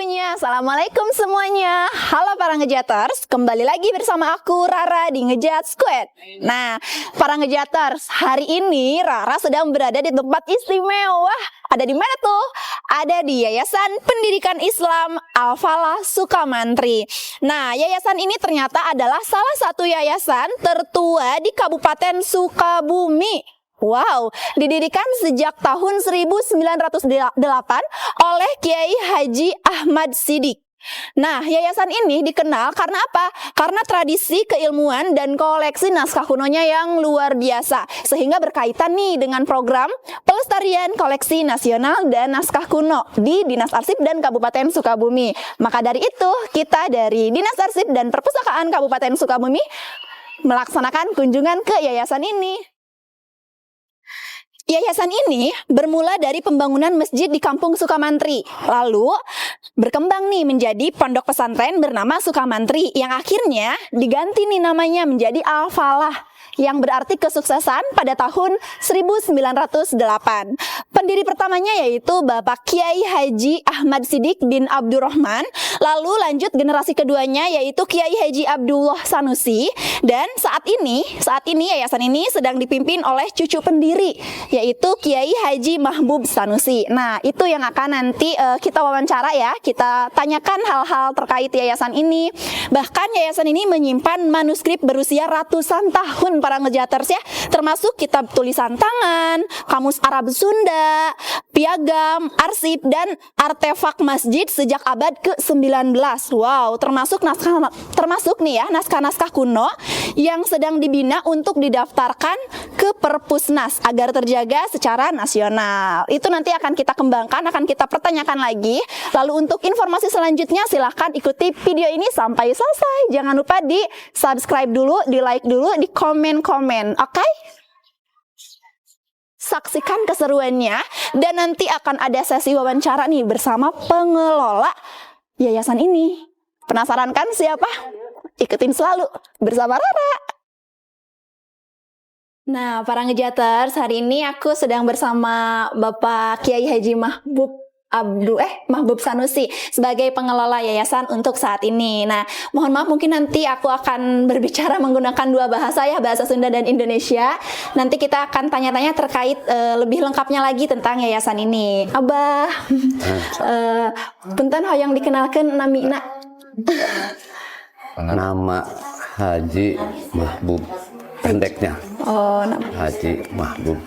waktunya. Assalamualaikum semuanya. Halo para ngejaters, kembali lagi bersama aku Rara di Ngejat Squad. Nah, para ngejaters, hari ini Rara sedang berada di tempat istimewa. Ada di mana tuh? Ada di Yayasan Pendidikan Islam Al-Falah Sukamantri. Nah, yayasan ini ternyata adalah salah satu yayasan tertua di Kabupaten Sukabumi. Wow, didirikan sejak tahun 1908 oleh Kiai Haji Ahmad Siddiq. Nah, yayasan ini dikenal karena apa? Karena tradisi keilmuan dan koleksi naskah kunonya yang luar biasa, sehingga berkaitan nih dengan program pelestarian koleksi nasional dan naskah kuno di Dinas Arsip dan Kabupaten Sukabumi. Maka dari itu, kita dari Dinas Arsip dan Perpustakaan Kabupaten Sukabumi melaksanakan kunjungan ke yayasan ini. Yayasan ini bermula dari pembangunan masjid di Kampung Sukamantri, lalu berkembang nih menjadi pondok pesantren bernama Sukamantri yang akhirnya diganti nih namanya menjadi Al-Falah, yang berarti kesuksesan pada tahun 1908. Pendiri pertamanya yaitu Bapak Kiai Haji Ahmad Siddiq bin Abdurrahman, lalu lanjut generasi keduanya yaitu Kiai Haji Abdullah Sanusi, dan saat ini yayasan ini sedang dipimpin oleh cucu pendiri yaitu Kiai Haji Mahbub Sanusi. Nah, itu yang akan nanti kita wawancara ya, kita tanyakan hal-hal terkait yayasan ini. Bahkan yayasan ini menyimpan manuskrip berusia ratusan tahun para ngejaters ya, termasuk kitab tulisan tangan, kamus Arab Sunda, piagam, arsip, dan artefak masjid sejak abad ke-19. Wow, termasuk nih ya naskah-naskah kuno yang sedang dibina untuk didaftarkan ke Perpusnas agar terjaga secara nasional. Itu nanti akan kita kembangkan, akan kita pertanyakan lagi. Lalu untuk informasi selanjutnya silahkan ikuti video ini sampai selesai. Jangan lupa di subscribe dulu, di like dulu, di komen-komen. Oke? Saksikan keseruannya, dan nanti akan ada sesi wawancara nih bersama pengelola yayasan ini. Penasaran kan siapa? Ikutin selalu bersama Rara. Nah, para ngejaters, hari ini aku sedang bersama Bapak Kiai Haji Mahbub Sanusi sebagai pengelola yayasan untuk saat ini. Nah, mohon maaf mungkin nanti aku akan berbicara menggunakan dua bahasa ya, bahasa Sunda dan Indonesia. Nanti kita akan tanya-tanya terkait lebih lengkapnya lagi tentang yayasan ini. Abah, punten hoyong dikenalkan namina. Nama Haji Mahbub, pendeknya. Oh, nama Haji Mahbub.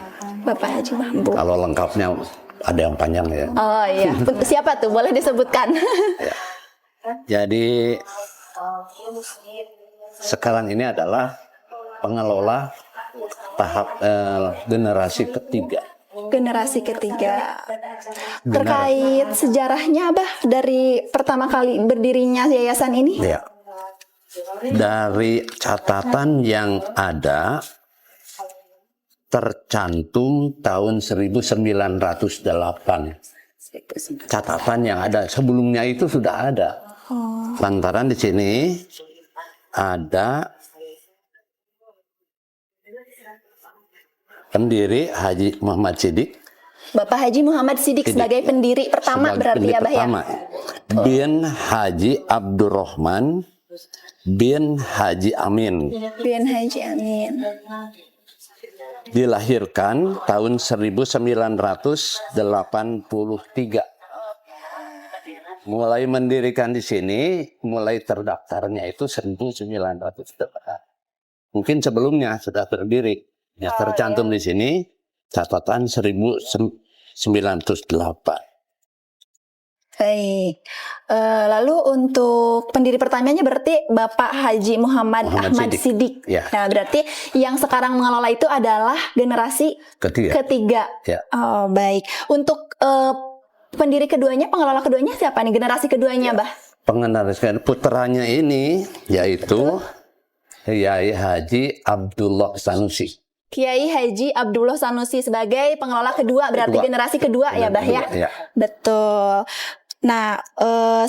Bapak Haji Mahbub. Kalau lengkapnya ada yang panjang ya. Oh iya, siapa tuh? Boleh disebutkan? Ya. Jadi sekarang ini adalah pengelola tahap generasi ketiga. Generasi ketiga. Terkait sejarahnya, Abah, dari pertama kali berdirinya yayasan ini? Ya. Dari catatan yang ada tercantum tahun 1908. Catatan yang ada sebelumnya itu sudah ada. Lantaran di sini ada pendiri Haji Muhammad Siddiq. Bapak Haji Muhammad Siddiq sebagai pendiri pertama berarti ya, Bah ya? Bin Haji Abdurrahman bin Haji Amin. Bin Haji Amin. Dilahirkan tahun 1983. Mulai mendirikan di sini, mulai terdaftarnya itu 1908. Mungkin sebelumnya sudah berdiri. Ya, tercantum di sini catatan 1908. Baik. Lalu untuk pendiri pertamanya berarti Bapak Haji Muhammad Ahmad Siddiq. Ya. Nah, berarti yang sekarang mengelola itu adalah generasi ketiga. Ya. Oh, baik. Untuk pendiri keduanya, pengelola keduanya siapa nih? Generasi keduanya, Bah? Pengenalan putranya ini yaitu Kiai Haji Abdullah Sanusi. Kiai Haji Abdullah Sanusi sebagai pengelola kedua, berarti generasi kedua ya, Bah ya? Ya. Betul. Nah,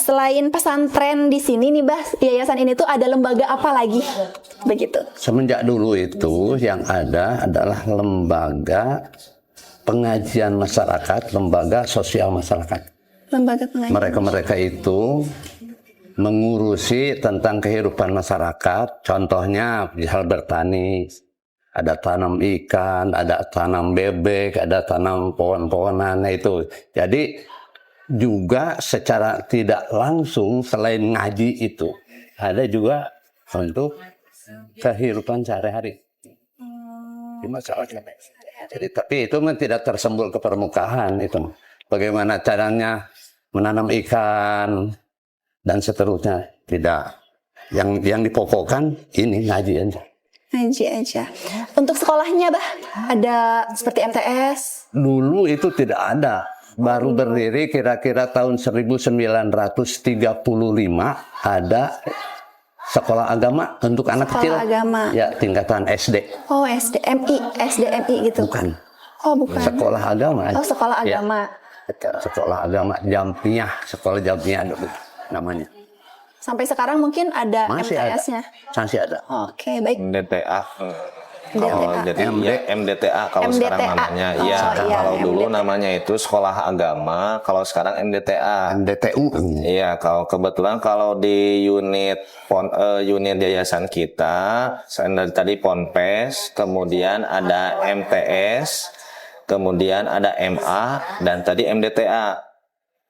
selain pesantren di sini nih, Bah, yayasan ini tuh ada lembaga apa lagi? Begitu. Semenjak dulu itu yang ada adalah lembaga pengajian masyarakat, lembaga sosial masyarakat. Lembaga pengajian. Mereka itu mengurusi tentang kehidupan masyarakat. Contohnya hal bertani, ada tanam ikan, ada tanam bebek, ada tanam pohon-pohonan itu. Jadi juga secara tidak langsung selain ngaji itu ada juga untuk kehidupan sehari-hari di masyarakat. Jadi tapi itu tidak tersembul ke permukaan itu. Bagaimana caranya menanam ikan dan seterusnya, tidak. Yang dipokokkan ini ngaji aja. Ngaji aja. Untuk sekolahnya, Bah, ada seperti MTS? Dulu itu tidak ada. Baru berdiri kira-kira tahun 1935 ada sekolah agama untuk anak kecil. Sekolah agama. Ya, tingkatan SD. Oh, SDMI gitu. Bukan. Oh, bukan. Sekolah agama. Oh, sekolah Ya. agama. Sekolah agama Jampiah, sekolah Jampiah namanya. Sampai sekarang mungkin ada Masih ada. MTS-nya. Masih ada. Oke, baik. MDTA. Kalau MDTA. jadi ya MDTA kalau sekarang MDTA. namanya. Oh, Iya, iya, kalau dulu MDTA. namanya itu sekolah agama, kalau sekarang MDTA. MDTU. Iya, kalau kebetulan kalau di unit yayasan kita, saya tadi Ponpes, kemudian ada MTS, kemudian ada MA, dan tadi MDTA.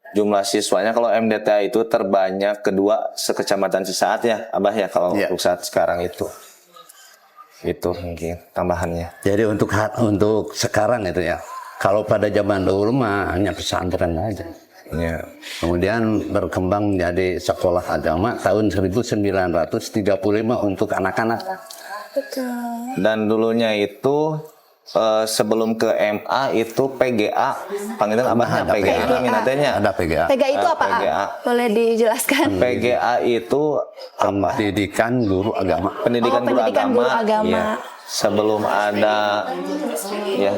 Jumlah siswanya kalau MDTA itu terbanyak kedua sekecamatan Cisaat ya, Abah ya, kalau Ya. untuk saat sekarang itu. Itu mungkin tambahannya. Jadi untuk sekarang itu ya. Kalau pada zaman dulu mah hanya pesantren aja. Ya. Kemudian berkembang menjadi sekolah agama tahun 1935 untuk anak-anak. Dan dulunya itu sebelum ke MA itu PGA, panggilan abahnya Ada PGA, PGA. minatnya. Ada PGA. PGA itu apa? PGA. Boleh dijelaskan? PGA itu Pendidikan Guru Agama. pendidikan, Oh, pendidikan guru agama. Iya. Sebelum ada, ya,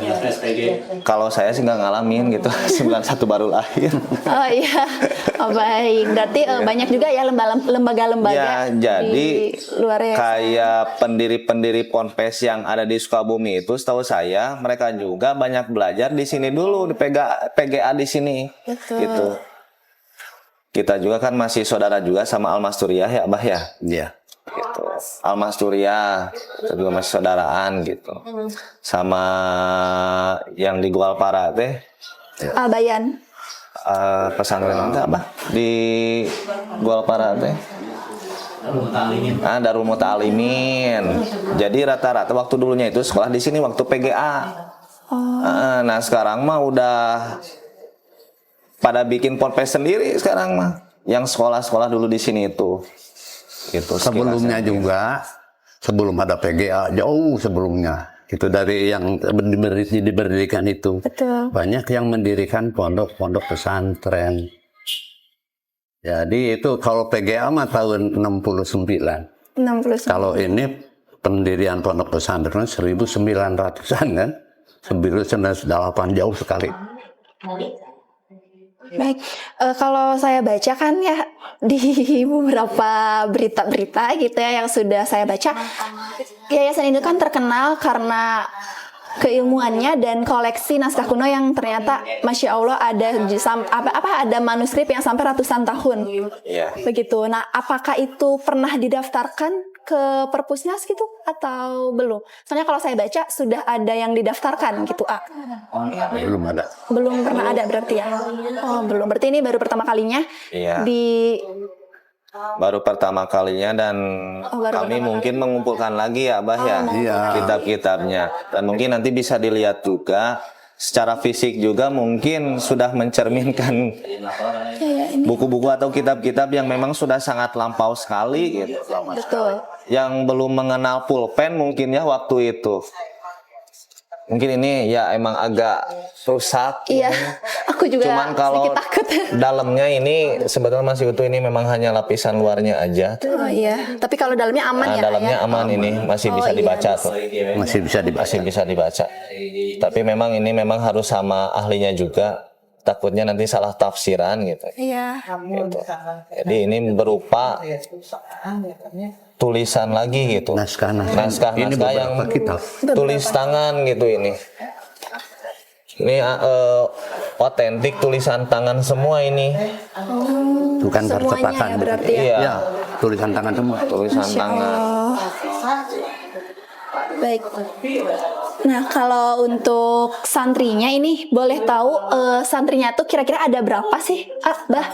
kalau saya sih nggak ngalamin gitu, 91 baru lahir. Oh iya, oh, baik. Berarti banyak juga ya lembaga-lembaga Ya, jadi di luar ya. kayak pendiri-pendiri Ponpes yang ada di Sukabumi itu, setahu saya mereka juga banyak belajar di sini dulu di PGA di sini. Betul. Gitu. Kita juga kan masih saudara juga sama Almasturiah ya, Abah ya. Iya. Gitu. Almasturiah kita juga masih saudaraan gitu. Sama yang di Gualpara teh Bayan. pesantren itu apa di Gualpara teh Darul Muta'alimin. Jadi rata-rata waktu dulunya itu sekolah di sini waktu PGA. Nah sekarang mah udah pada bikin ponpes sendiri sekarang mah. Yang sekolah-sekolah dulu di sini itu. Gitu, Sebelumnya juga, sebelum ada PGA, jauh sebelumnya. Itu dari yang diberdirikan itu. Betul. Banyak yang mendirikan pondok-pondok pesantren. Jadi itu kalau PGA mah tahun 69. 69. Kalau ini pendirian pondok pesantren 1900-an kan. 1908 jauh sekali. Baik, kalau saya baca kan ya di beberapa berita-berita gitu ya yang sudah saya baca, yayasan ini kan terkenal karena keilmuannya dan koleksi naskah kuno yang ternyata masya Allah ada manuskrip yang sampai ratusan tahun. Iya. Begitu. Nah, apakah itu pernah didaftarkan ke Perpusnas gitu atau belum? Soalnya kalau saya baca sudah ada yang didaftarkan gitu, Belum ada. Belum pernah ada berarti ya? Oh, belum. Berarti ini baru pertama kalinya Iya. Baru pertama kalinya dan baru kami pertama mungkin mengumpulkan lagi ya Abah ya Iya. kitab-kitabnya. Dan mungkin nanti bisa dilihat juga secara fisik juga mungkin sudah mencerminkan buku-buku atau kitab-kitab yang memang sudah sangat lampau sekali gitu. Betul. Yang belum mengenal pulpen mungkin ya waktu itu. Mungkin ini ya emang agak rusak. Iya, aku juga Cuman kalau sedikit takut. dalamnya ini sebetulnya masih utuh, ini memang hanya lapisan luarnya aja. Oh iya, tapi kalau dalamnya aman ya? Dalamnya Kak, ya? aman ini masih bisa iya, dibaca tuh. Masih bisa dibaca. Masih bisa dibaca. Tapi memang ini memang harus sama ahlinya juga. Takutnya nanti salah tafsiran gitu. Iya. Gitu. Jadi ini berupa tulisan lagi gitu. Naskah-naskah. Ini Naskah yang beberapa kitab. tulis tangan gitu ini. Ini otentik tulisan tangan semua ini. Bukan Semuanya tercetakan. ya berarti ya. Iya, Ya, tulisan tangan semua. tulisan Masya tangan. Allah. Baik. Nah, kalau untuk santrinya ini boleh tahu santrinya tuh kira-kira ada berapa sih, Bah?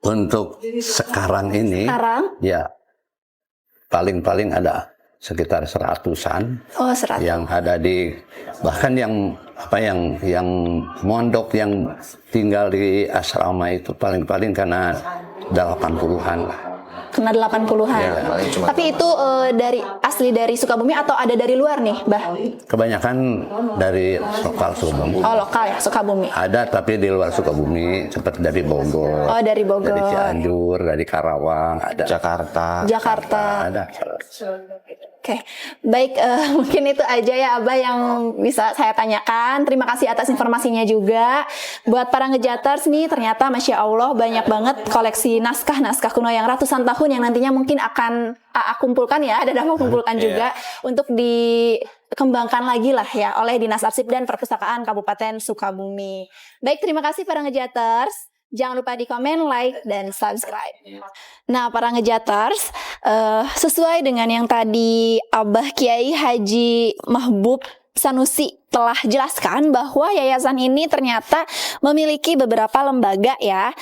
Untuk sekarang ini, Sekarang? ya paling-paling ada sekitar 100-an Oh, 100. yang ada di, bahkan yang mondok yang tinggal di asrama itu paling-paling karena 80-an lah. Kena 80-an. Ya, paling cuma Tapi itu asli dari Sukabumi atau ada dari luar nih, Bah? Kebanyakan dari lokal Sukabumi. Oh, lokal ya, Sukabumi. Ada tapi di luar Sukabumi, seperti dari Bogor, Oh, dari Bogor. dari Cianjur, dari Karawang, ada. Jakarta. Ada. Oke, baik, mungkin itu aja ya Abah yang bisa saya tanyakan. Terima kasih atas informasinya juga. Buat para ngejaters nih, ternyata Masya Allah banyak banget koleksi naskah-naskah kuno yang ratusan tahun yang nantinya mungkin akan kumpulkan ya, dan kumpulkan juga untuk dikembangkan lagi lah ya oleh Dinas Arsip dan Perpustakaan Kabupaten Sukabumi. Baik, terima kasih para ngejaters. Jangan lupa di komen, like, dan subscribe. Nah, para ngejaters, sesuai dengan yang tadi Abah Kiai Haji Mahbub Sanusi telah jelaskan bahwa yayasan ini ternyata memiliki beberapa lembaga ya.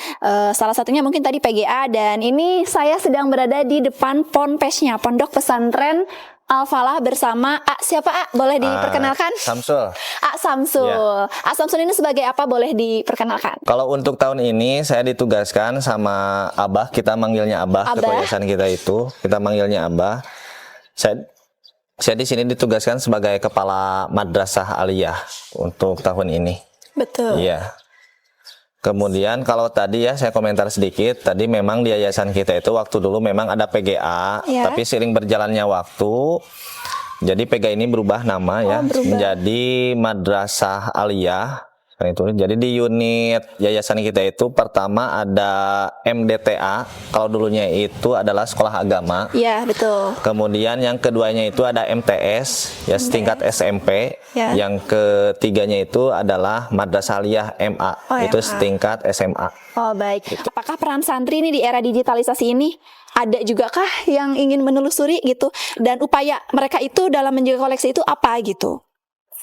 Salah satunya mungkin tadi PGA, dan ini saya sedang berada di depan ponpesnya, Pondok Pesantren Al-Falah bersama siapa boleh diperkenalkan? Samsul. Samsul. Ya. Samsul ini sebagai apa, boleh diperkenalkan? Kalau untuk tahun ini saya ditugaskan sama Abah, kita manggilnya Abah, ketua yayasan kita itu, kita manggilnya Abah. Saya di sini ditugaskan sebagai kepala madrasah aliyah untuk tahun ini. Betul. Iya. Kemudian kalau tadi ya saya komentar sedikit, tadi memang di yayasan kita itu waktu dulu memang ada PGA, tapi seiring berjalannya waktu, jadi PGA ini berubah nama menjadi Madrasah Aliyah. Itu. Jadi di unit yayasan kita itu pertama ada MDTA, kalau dulunya itu adalah sekolah agama. Iya, betul. Kemudian yang keduanya itu ada MTS, ya setingkat SMP. Yang ketiganya itu adalah Madrasah Aliyah MA, itu setingkat SMA. Oh, baik. Apakah peran santri ini di era digitalisasi ini ada juga kah yang ingin menelusuri gitu, dan upaya mereka itu dalam menjaga koleksi itu apa gitu?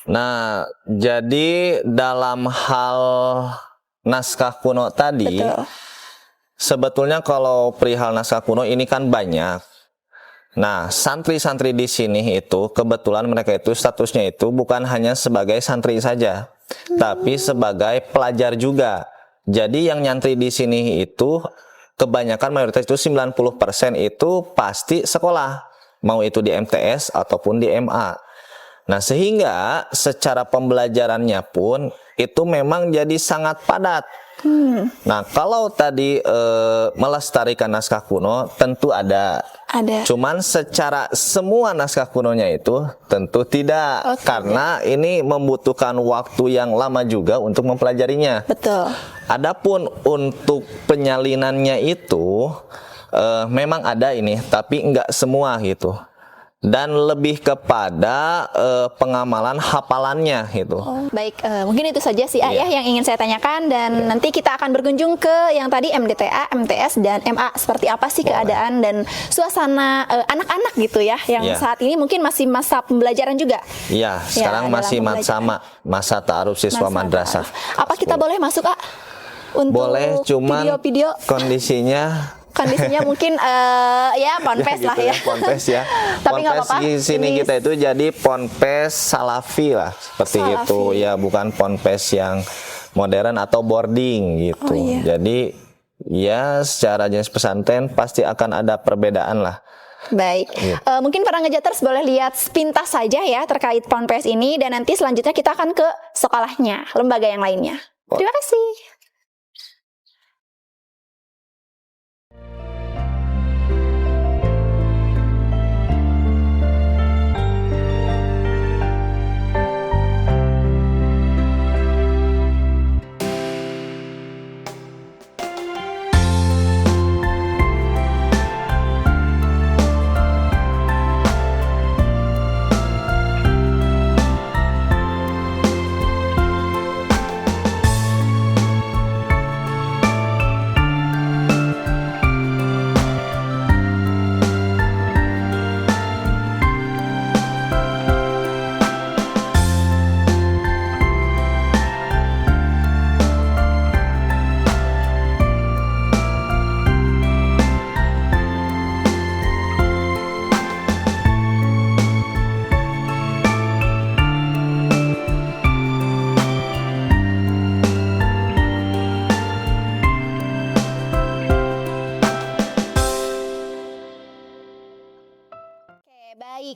Nah, jadi dalam hal naskah kuno tadi, sebetulnya kalau perihal naskah kuno ini kan banyak. Nah, santri-santri di sini itu kebetulan mereka itu statusnya itu bukan hanya sebagai santri saja, tapi sebagai pelajar juga. Jadi yang nyantri di sini itu kebanyakan mayoritas itu 90% itu pasti sekolah, mau itu di MTS ataupun di MA. Nah, sehingga secara pembelajarannya pun itu memang jadi sangat padat. Nah, kalau tadi melestarikan naskah kuno tentu ada. Cuman secara semua naskah kunonya itu tentu tidak, karena ini membutuhkan waktu yang lama juga untuk mempelajarinya. Betul. Adapun untuk penyalinannya itu memang ada ini, tapi enggak semua gitu. Dan lebih kepada pengamalan hafalannya gitu. Baik, mungkin itu saja sih Ayah yang ingin saya tanyakan, dan nanti kita akan berkunjung ke yang tadi MDTA, MTS, dan MA. Seperti apa sih keadaan dan suasana anak-anak gitu ya, yang saat ini mungkin masih masa pembelajaran juga. Iya, sekarang masih masa ta'aruf siswa madrasah. Apa kita boleh masuk, untuk boleh, cuman video-video kondisinya mungkin ya ponpes lah ya. Ponpes ya. Tapi nggak apa-apa. Di sini kita itu jadi ponpes salafi lah, seperti itu ya, bukan ponpes yang modern atau boarding gitu. Jadi ya secara jenis pesantren pasti akan ada perbedaan lah. Baik, mungkin para ngejaters boleh lihat sepintas saja ya terkait ponpes ini, dan nanti selanjutnya kita akan ke sekolahnya, lembaga yang lainnya. Terima kasih.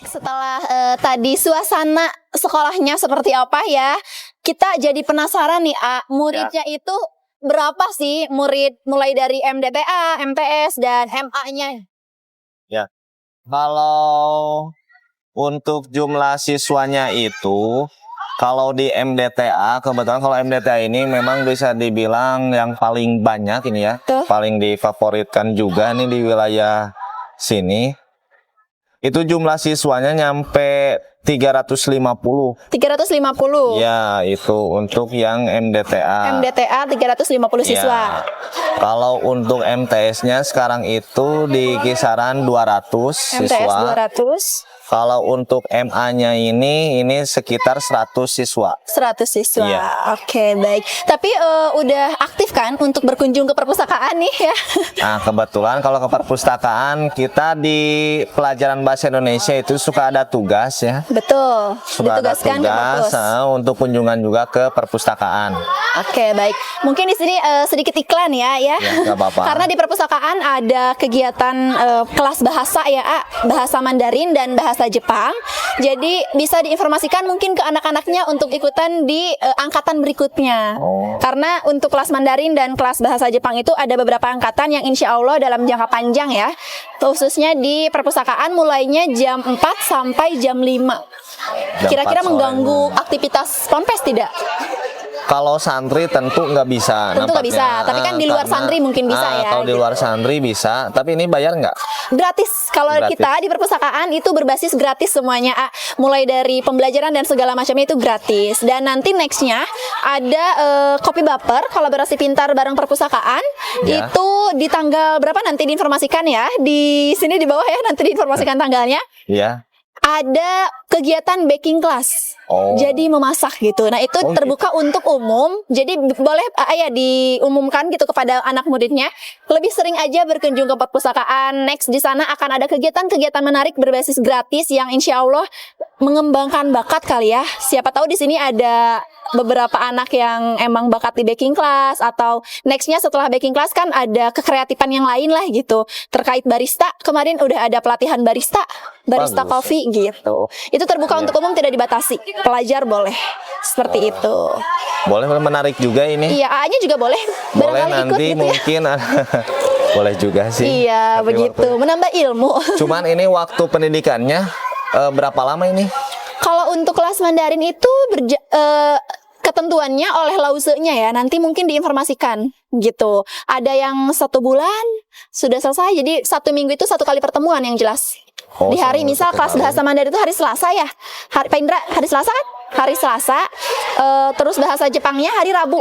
Setelah tadi suasana sekolahnya seperti apa ya, kita jadi penasaran nih, muridnya itu berapa sih murid mulai dari MDTA, MTS, dan MA-nya? Ya, kalau untuk jumlah siswanya itu, kalau di MDTA, kebetulan kalau MDTA ini memang bisa dibilang yang paling banyak ini ya, Tuh. paling difavoritkan juga nih di wilayah sini. Itu jumlah siswanya nyampe 350. 350. Ya, itu untuk yang MDTA. MDTA 350 siswa. Kalau untuk MTS-nya sekarang itu di kisaran 200 MTS siswa. 200. Kalau untuk MA-nya ini sekitar 100 siswa. 100 siswa. Iya. Oke, baik. Tapi udah aktif kan untuk berkunjung ke perpustakaan nih ya? Nah, kebetulan kalau ke perpustakaan kita di pelajaran bahasa Indonesia itu suka ada tugas ya. Betul. Suka ada Ditugaskan ke tugas perpus. untuk kunjungan juga ke perpustakaan. Oke, baik. Mungkin di sini sedikit iklan ya. Ya, nggak apa-apa. Karena di perpustakaan ada kegiatan kelas bahasa ya, bahasa Mandarin dan bahasa Jepang. Jadi bisa diinformasikan mungkin ke anak-anaknya untuk ikutan di angkatan berikutnya. Oh. Karena untuk kelas Mandarin dan kelas bahasa Jepang itu ada beberapa angkatan yang insya Allah dalam jangka panjang ya. Khususnya di perpustakaan mulainya jam 4 sampai jam 5. Jam Kira-kira 4 sore. mengganggu aktivitas ponpes tidak? Kalau santri tentu nggak bisa. Tentu nggak nampaknya. bisa, tapi kan di luar santri mungkin bisa ya, Kalau di gitu. luar santri bisa, tapi ini bayar nggak? Gratis. Kalau Gratis. kita di perpustakaan itu berbasis gratis semuanya, mulai dari pembelajaran dan segala macamnya itu gratis. Dan nanti nextnya ada kopi baper kolaborasi pintar bareng perpustakaan. Ya. Itu di tanggal berapa nanti diinformasikan ya, di sini di bawah ya, nanti diinformasikan tanggalnya. Ya. Ada kegiatan baking class. Oh. Jadi memasak gitu. Nah, itu Oh, terbuka untuk umum. Jadi boleh ya diumumkan gitu kepada anak muridnya. Lebih sering aja berkunjung ke perpustakaan. Next di sana akan ada kegiatan-kegiatan menarik berbasis gratis yang insya Allah mengembangkan bakat kali ya. Siapa tahu di sini ada beberapa anak yang emang bakat di baking class, atau nextnya setelah baking class kan ada kekreatifan yang lain lah gitu terkait barista. Kemarin udah ada pelatihan barista Bagus. coffee gitu. Itu terbuka untuk umum, tidak dibatasi. Pelajar boleh seperti itu. Boleh, menarik juga ini. Iya, A-nya juga boleh. Boleh Barangkali ikut nanti gitu ya. mungkin boleh juga sih. Iya, Tapi begitu. Menambah ilmu. Cuman ini waktu pendidikannya berapa lama ini? Kalau untuk kelas Mandarin itu ketentuannya oleh lausenya ya, nanti mungkin diinformasikan gitu. Ada yang 1 bulan sudah selesai, jadi 1 minggu itu 1 kali pertemuan yang jelas. Oh, Di hari sama misal satu kelas kali. bahasa Mandarin itu hari Selasa ya, Pak Indra, hari Selasa kan? Hari Selasa, terus bahasa Jepangnya hari Rabu,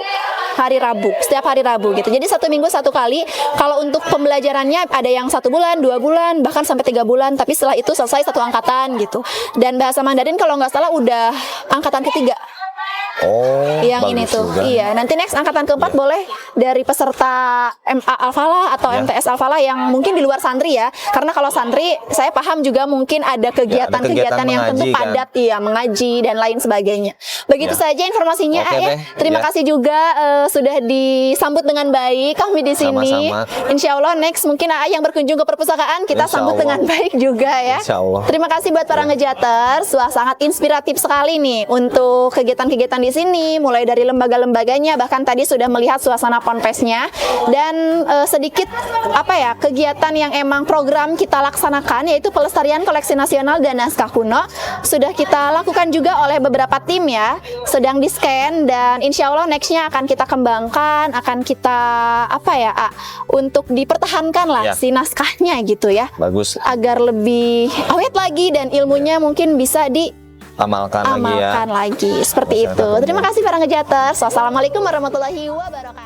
setiap hari Rabu gitu. Jadi 1 minggu 1 kali. Kalau untuk pembelajarannya ada yang 1 bulan, 2 bulan, bahkan sampai 3 bulan. Tapi setelah itu selesai 1 angkatan gitu. Dan bahasa Mandarin kalau nggak salah udah angkatan ketiga. Oh, Yang bagus ini tuh, juga. iya. Nanti next angkatan keempat boleh dari peserta MA Alfala atau Ya. MTS Alfala yang mungkin di luar santri ya. Karena kalau santri, saya paham juga mungkin ada kegiatan-kegiatan yang tentu mengaji, kan? padat, iya, mengaji dan lain sebagainya. Begitu Ya. saja informasinya, Oke ya. deh, Terima ya. kasih juga sudah disambut dengan baik kami di sini. Sama-sama. Insya Allah next mungkin yang berkunjung ke perpustakaan kita Insya sambut Allah. dengan baik juga ya. Insya Allah. Terima kasih buat para ngejaters. Wah, sangat inspiratif sekali nih untuk kegiatan-kegiatan di sini, mulai dari lembaga-lembaganya, bahkan tadi sudah melihat suasana ponpesnya, dan sedikit kegiatan yang emang program kita laksanakan, yaitu pelestarian koleksi nasional dan naskah kuno sudah kita lakukan juga oleh beberapa tim ya, sedang di scan, dan insya Allah nextnya akan kita kembangkan, akan kita untuk dipertahankan lah Ya. si naskahnya gitu ya, Bagus, agar lebih awet lagi dan ilmunya mungkin bisa amalkan lagi ya. diamalkan lagi seperti itu. Terima kasih para ngejaters. Wassalamualaikum warahmatullahi wabarakatuh.